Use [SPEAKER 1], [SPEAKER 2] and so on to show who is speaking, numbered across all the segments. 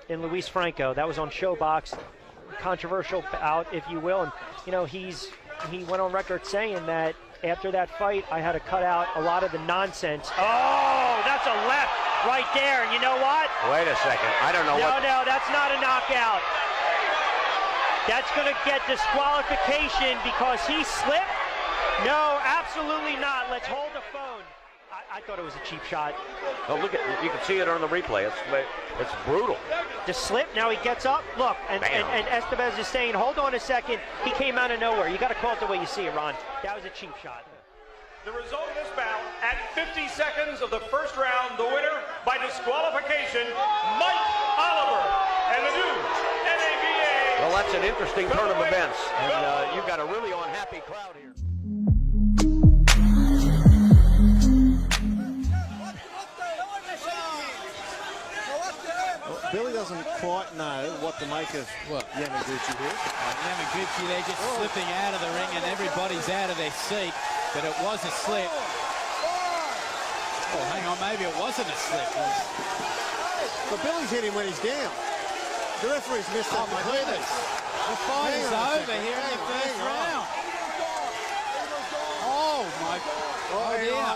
[SPEAKER 1] In Luis Franco, that was on ShoBox, controversial bout, if you will. And you know, he went on record saying that after that fight, I had to cut out a lot of the nonsense. Oh, that's a left right there. And you know what?
[SPEAKER 2] Wait a second. I don't know what.
[SPEAKER 1] No, that's not a knockout. That's going to get disqualification because he slipped? No, absolutely not. Let's hold the phone. I thought it was a cheap shot.
[SPEAKER 2] Oh, look at, you can see it on the replay. It's brutal.
[SPEAKER 1] The slip, now he gets up. Look, and Estevez is saying, hold on a second. He came out of nowhere. You got to call it the way you see it, Ron. That was a cheap shot.
[SPEAKER 3] The result of this bout, at 50 seconds of the first round, the winner by disqualification, Mike Oliver, and the new NABA.
[SPEAKER 2] Well, that's an interesting turn of events, and you've got a really unhappy crowd here.
[SPEAKER 4] Billy doesn't quite know what to make of Yamaguchi here.
[SPEAKER 5] Yamaguchi, they're just slipping out of the ring and everybody's out of their seat, but it was a slip. Oh, hang on, maybe it wasn't a slip.
[SPEAKER 4] But Billy's hit him when he's down. The referee's missed it.
[SPEAKER 5] Oh, my goodness. The fight is over here in the first round. Oh, my God. Oh, dear.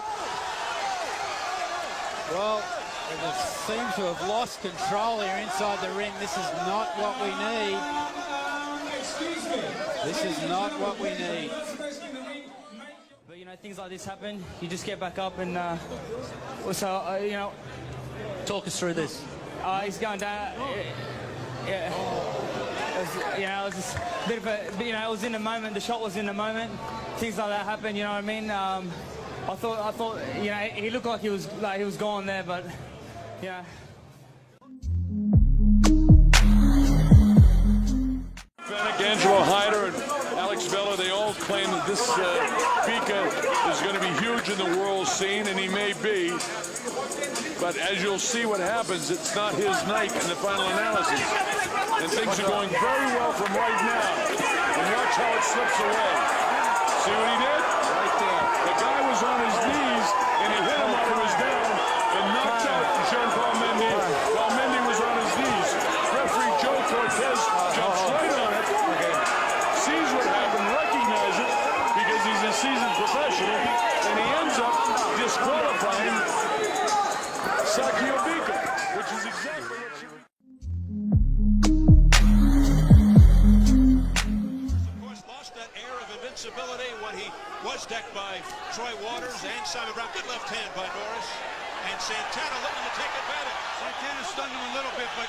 [SPEAKER 5] Well, they seem to have lost control here inside the ring. This is not what we need. This is not what we need.
[SPEAKER 6] But, you know, things like this happen. You just get back up and, you know...
[SPEAKER 5] Talk us through this.
[SPEAKER 6] He's going down. Yeah. It was just a bit of a... You know, it was in the moment. The shot was in the moment. Things like that happen, you know what I mean? I thought, you know, he looked like he was gone there, but... Yeah.
[SPEAKER 7] Angelo Hyder and Alex Bella, they all claim that this Bika is going to be huge in the world scene, and he may be. But as you'll see what happens, it's not his night in the final analysis. And things are going very well from right now. And watch how it slips away. See what he did? Right there. The guy was on his knees, and he hit him while he was down and knocked out Jean-Paul Mendy while Mendy was on his knees. Referee Joe Cortez jumps right on it, sees what happened, recognizes it because he's a seasoned professional, and he ends up disqualifying Sakio Bika, which is exactly what she...
[SPEAKER 8] Of course, lost that air of invincibility when he was decked by Troy Waters and Simon Brown. Good left hand by Norris. And Santana looking to take advantage.
[SPEAKER 9] Santana stunned him a little bit, but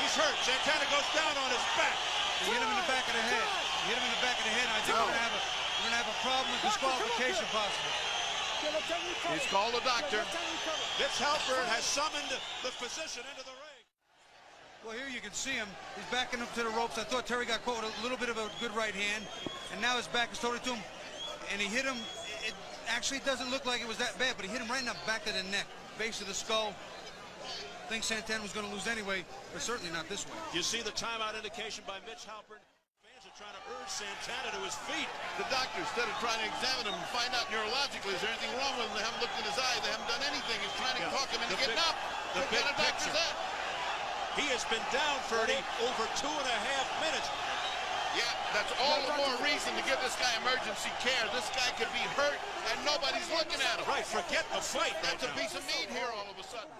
[SPEAKER 8] he's hurt. Santana goes down on his back.
[SPEAKER 9] He hit him in the back of the head. He hit him in the back of the head. I think we're gonna have a problem with disqualification possible.
[SPEAKER 8] He's called a doctor. Mitch Halpern has summoned the physician into the ring.
[SPEAKER 9] Well, here you can see him. He's backing up to the ropes. I thought Terry got caught with a little bit of a good right hand, and now his back is totally to him, and he hit him. It actually doesn't look like it was that bad, but he hit him right in the back of the neck, base of the skull. I think Santana was going to lose anyway, but certainly not this way.
[SPEAKER 8] You see the timeout indication by Mitch Halpern. Fans are trying to urge Santana to his feet.
[SPEAKER 10] The doctor, instead of trying to examine him and find out neurologically, is there anything wrong with him? They haven't looked in his eye. They haven't done anything. He's trying to talk him into getting up.
[SPEAKER 8] The big picture. He has been down, Ferdy, over 2.5 minutes.
[SPEAKER 10] Yeah, that's all the more reason to give this guy emergency care. This guy could be hurt, and nobody's looking at him.
[SPEAKER 8] Right, forget the fight.
[SPEAKER 10] That's a piece of meat here all of a sudden.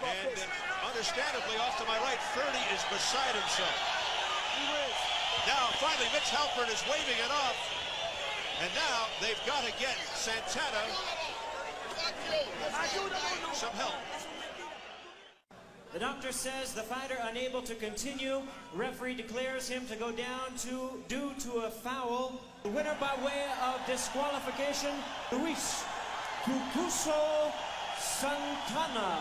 [SPEAKER 8] And understandably, off to my right, Ferdy is beside himself. Now, finally, Mitch Halpern is waving it off. And now they've got to get Santana some help.
[SPEAKER 11] The doctor says the fighter unable to continue. Referee declares him to go down due to a foul. The winner by way of disqualification, Luis Cucuso Santana.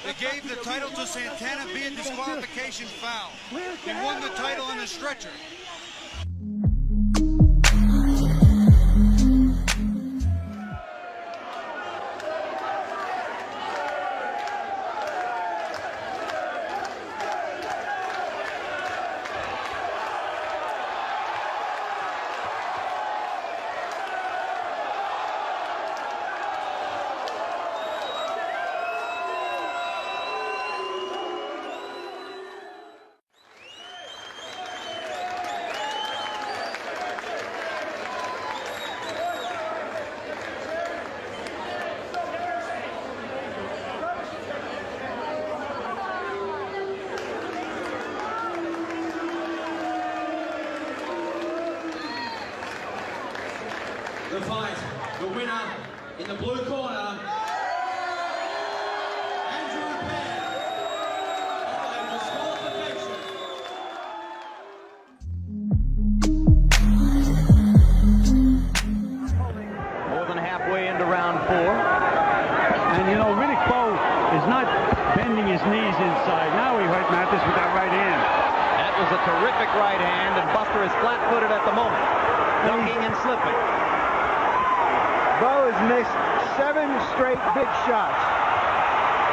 [SPEAKER 9] They gave the title to Santana via disqualification foul. He won the title on the stretcher.
[SPEAKER 12] winner in the blue corner, Andrew Penn, by disqualification.
[SPEAKER 2] More than halfway into round 4.
[SPEAKER 13] And you know, Riddick Bowe is not bending his knees inside. Now he hurt Mathis with that right hand.
[SPEAKER 2] That was a terrific right hand, and Buster is flat-footed at the moment, ducking and slipping.
[SPEAKER 14] Bowe has missed 7 straight big shots.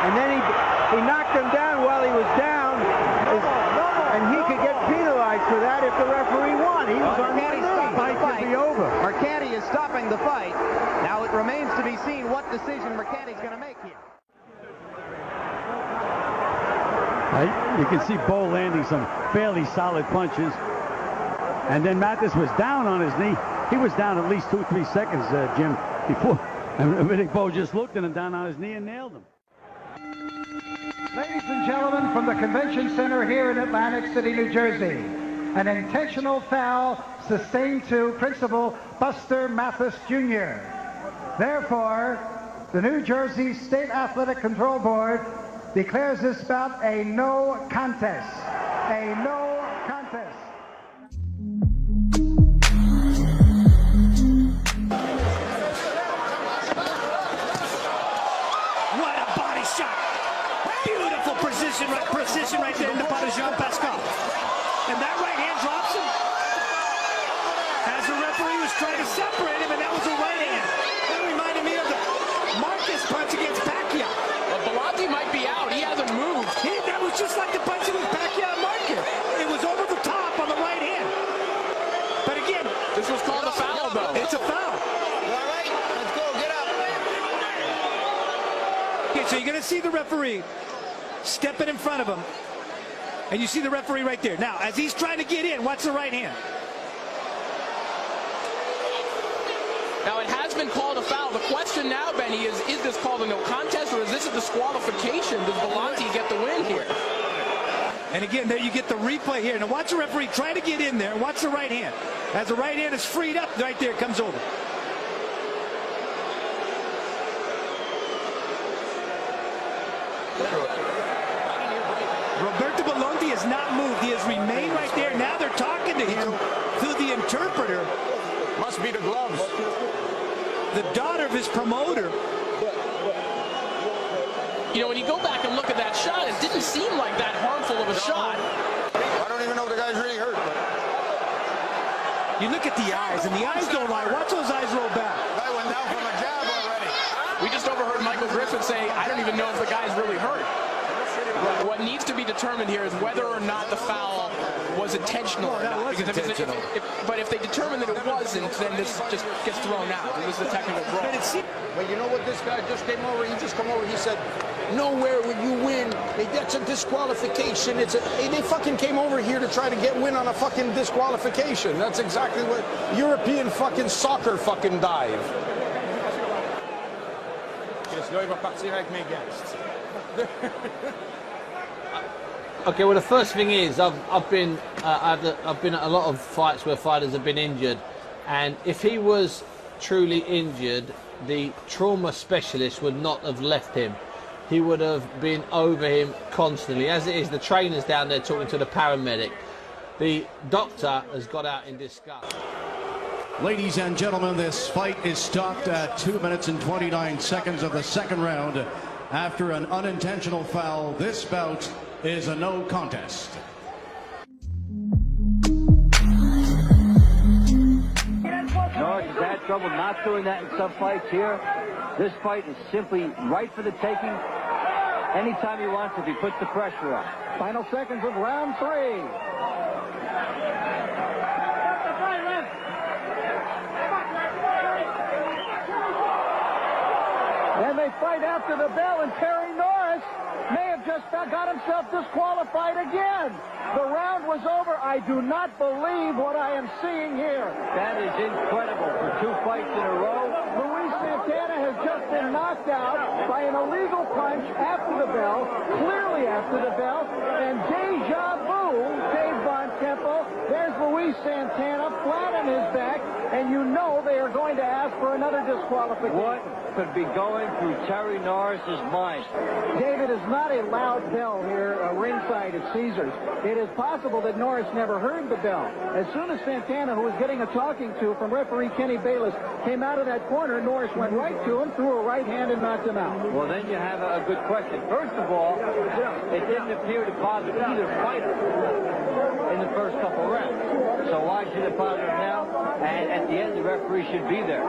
[SPEAKER 14] And then he knocked him down while he was down. And he could get penalized for that if the referee won. He was on one knee.
[SPEAKER 2] The fight
[SPEAKER 14] could be over.
[SPEAKER 2] Mercante is stopping the fight. Now it remains to be seen what decision Mercante's going to make here.
[SPEAKER 13] You can see Bowe landing some fairly solid punches. And then Mathis was down on his knee. He was down at least 2-3 seconds, Jim, before. And Riddick Bowe just looked at him down on his knee and nailed him.
[SPEAKER 15] Ladies and gentlemen, from the Convention Center here in Atlantic City, New Jersey, an intentional foul sustained to Principal Buster Mathis Jr. Therefore, the New Jersey State Athletic Control Board declares this bout a no contest. A no contest.
[SPEAKER 16] What a body shot! Beautiful precision right there into Jean Pascal. And that right hand drops him. As the referee was trying to separate him, and that was a right hand. That reminded me of the Marcus punch against Pacquiao.
[SPEAKER 17] But Bellotti might be out. He hasn't moved.
[SPEAKER 16] That was just like the punch against Pacquiao and Marcus. It was over the top on the right hand. But again,
[SPEAKER 17] this was called a foul, though.
[SPEAKER 16] It's a foul.
[SPEAKER 14] All right, let's go. Get up.
[SPEAKER 16] Okay, so you're going to see the referee stepping in front of him. And you see the referee right there. Now, as he's trying to get in, what's the right hand?
[SPEAKER 17] Now, it has been called a foul. The question now, Benny, is this called a no contest or is this a disqualification? Does Bellotti get the win here?
[SPEAKER 16] And again, there you get the replay here. Now, watch the referee try to get in there. And watch the right hand. As the right hand is freed up, right there, it comes over. Roberto Bellotti has not moved. He has remained right there. Now they're talking to him through the interpreter.
[SPEAKER 2] Must be the gloves.
[SPEAKER 16] The daughter of his promoter.
[SPEAKER 17] You know, when you go back and look at that shot, it didn't seem like that harmful of a shot.
[SPEAKER 14] I don't even know if the guy's really hurt. But
[SPEAKER 16] you look at the eyes, and the eyes don't lie. Watch those eyes roll back.
[SPEAKER 14] guy went down from a jab already.
[SPEAKER 17] We just overheard Michael Griffin say, I don't even know if the guy's really hurt. What needs to be determined here is whether or not the foul was intentional or not. Because but if they determine that it wasn't, then this just gets thrown out. This is a technical draw.
[SPEAKER 14] But you know what this guy just came over? He just come over. He said, nowhere would you win. That's a disqualification. They fucking came over here to try to get win on a fucking disqualification. That's exactly what European fucking soccer fucking dive.
[SPEAKER 18] Okay, well, the first thing is I've been at a lot of fights where fighters have been injured, and if he was truly injured, the trauma specialist would not have left him. He would have been over him constantly. As it is, the trainer's down there talking to the paramedic. The doctor has got out in disgust.
[SPEAKER 19] Ladies and gentlemen, this fight is stopped at 2 minutes and 29 seconds of the second round. After an unintentional foul, this bout is a no contest.
[SPEAKER 20] Norris has had trouble not doing that in some fights here. This fight is simply right for the taking. Anytime he wants, if he puts the pressure on. Final seconds of round 3. And they fight after the bell, and Terry Norris may have just got himself disqualified again. The round was over. I do not believe what I am seeing here. That is incredible for 2 fights in a row. Luis Santana has just been knocked out by an illegal punch after the bell, clearly after the bell, and deja vu, Dave Von Kemp careful. There's Luis Santana flat on his back, and you know they are going to ask for another disqualification.
[SPEAKER 21] What could be going through Terry Norris's mind?
[SPEAKER 20] David, is not a loud bell here ringside at Caesars. It is possible that Norris never heard the bell. As soon as Santana, who was getting a talking to from referee Kenny Bayless, came out of that corner, Norris went right to him, threw a right hand, and knocked him out.
[SPEAKER 21] Well, then you have a good question. First of all, it didn't appear to bother either fighter in the first couple of rounds. So why should it bother him now? And at the end, the referee should be there.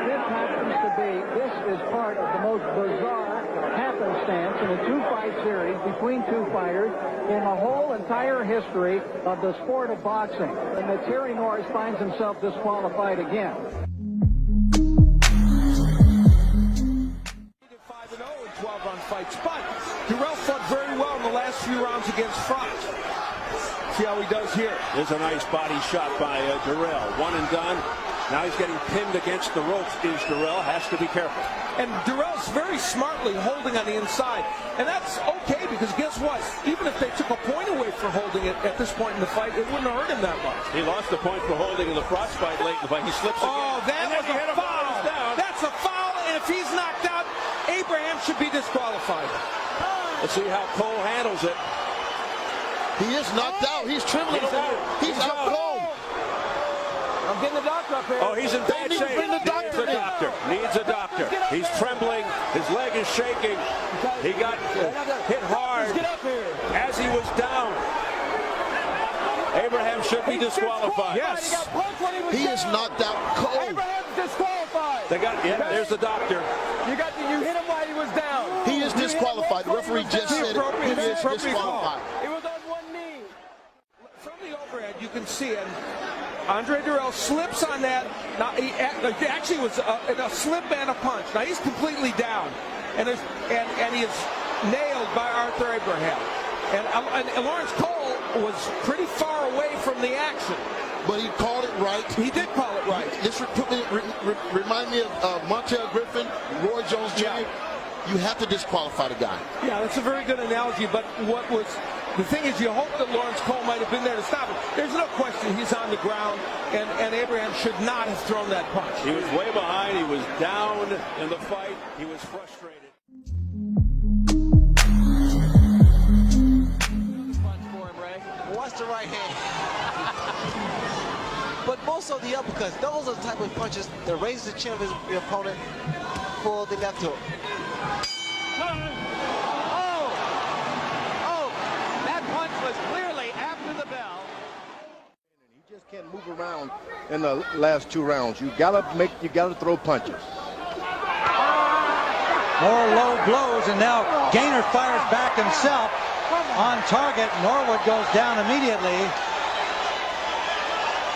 [SPEAKER 20] This happens to be, this is part of the most bizarre happenstance in a two-fight series between two fighters in the whole entire history of the sport of boxing. And that Terry Norris finds himself disqualified again.
[SPEAKER 14] 5-0 in 12-round fights, but Durrell fought very well in the last few rounds against Froch. See how he does here.
[SPEAKER 8] There's a nice body shot by Durrell. One and done. Now he's getting pinned against the ropes. Is Durrell has to be careful.
[SPEAKER 14] And Durrell's very smartly holding on the inside. And that's okay, because guess what? Even if they took a point away for holding it at this point in the fight, it wouldn't hurt him that much.
[SPEAKER 8] He lost the point for holding in the Froch fight late in the fight. He slips again.
[SPEAKER 14] Oh, that was a foul. That's a foul, and if he's knocked out, Abraham should be disqualified.
[SPEAKER 8] Let's see how Cole handles it.
[SPEAKER 10] He is knocked out. He's trembling. He's out cold.
[SPEAKER 14] I'm getting the doctor up here.
[SPEAKER 8] Oh, he's in bad shape. Needs a doctor. Needs a doctor. He's trembling. His leg is shaking. He got hit hard as he was down. Abraham should be disqualified.
[SPEAKER 14] Yes.
[SPEAKER 10] He is knocked out cold.
[SPEAKER 21] Abraham's disqualified.
[SPEAKER 8] They got, yeah, there's the doctor.
[SPEAKER 21] You hit him while he was down.
[SPEAKER 10] He is disqualified. The referee just said it. He is disqualified.
[SPEAKER 21] He was on one knee.
[SPEAKER 14] From the overhead, you can see it. Andre Durrell slips on that. Now, he actually was a slip and a punch. Now he's completely down, and he is nailed by Arthur Abraham. And Lawrence Cole was pretty far away from the action.
[SPEAKER 10] But he called it right.
[SPEAKER 14] He did call it right.
[SPEAKER 10] This remind me of Montel Griffin, Roy Jones Jr.
[SPEAKER 14] Yeah.
[SPEAKER 10] You have to disqualify the guy.
[SPEAKER 14] Yeah, that's a very good analogy. But the thing is, you hope that Lawrence Cole might have been there to stop it. There's no question he's on the ground, and Abraham should not have thrown that punch.
[SPEAKER 8] He was way behind. He was down in the fight. He was frustrated.
[SPEAKER 22] Watch the right hand. But most of the uppercuts, those are the type of punches that raise the chin of his opponent for the left hook.
[SPEAKER 21] That punch was clearly after the bell.
[SPEAKER 23] You just can't move around in the last two rounds. You gotta throw punches.
[SPEAKER 2] More low blows, and now Gaynor fires back himself on target. Norwood goes down immediately.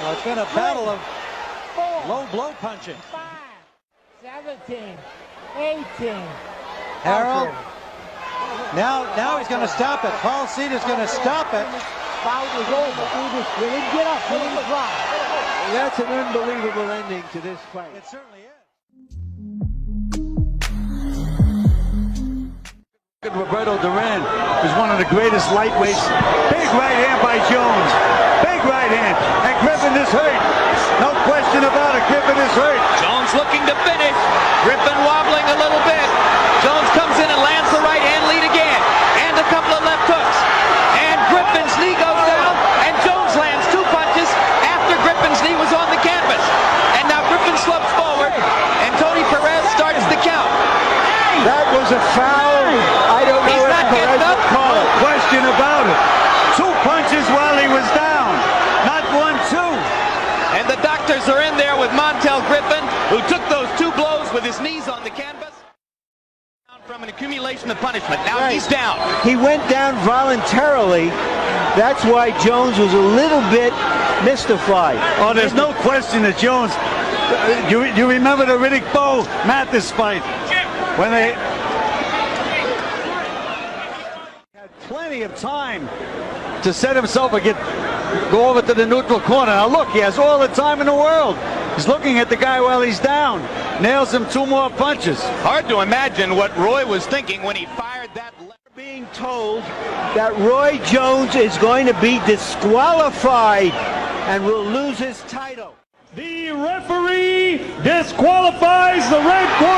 [SPEAKER 2] So it's been a battle of low blow punching.
[SPEAKER 24] 17, 18.
[SPEAKER 2] Harold. Now he's going to stop it. Paul Cedar is going to stop it.
[SPEAKER 24] Bout is over. He didn't get up. He didn't drop.
[SPEAKER 22] That's an unbelievable ending to this fight.
[SPEAKER 2] It certainly is.
[SPEAKER 13] Roberto Duran is one of the greatest lightweights. Big right hand by Jones. Big right hand. And Griffin is hurt. No question about it. Griffin is hurt.
[SPEAKER 17] Jones looking to finish. Griffin wobbling a little bit. Jones comes in and lands the right hand lead again. And a couple of left hooks. And Griffin's knee goes down. And Jones lands two punches after Griffin's knee was on the canvas. And now Griffin slumps forward. And Tony Perez starts the count.
[SPEAKER 22] That was a foul. I don't know
[SPEAKER 17] He's not getting up.
[SPEAKER 13] No question about it. Two punches while he was down. Not 1, 2.
[SPEAKER 17] And the doctors are in there with Montel Griffin, who took those two blows with his knees on the canvas. From an accumulation of punishment. Now he's down.
[SPEAKER 22] He went down voluntarily. That's why Jones was a little bit mystified.
[SPEAKER 13] Oh, there's no question that Jones. You remember the Riddick Bowe Mathis fight when they had plenty of time to set himself or go over to the neutral corner. Now look, he has all the time in the world. He's looking at the guy while he's down. Nails him 2 more punches.
[SPEAKER 17] Hard to imagine what Roy was thinking when he fired that left.
[SPEAKER 22] Being been told that Roy Jones is going to be disqualified and will lose his title.
[SPEAKER 1] The referee disqualifies the red corner.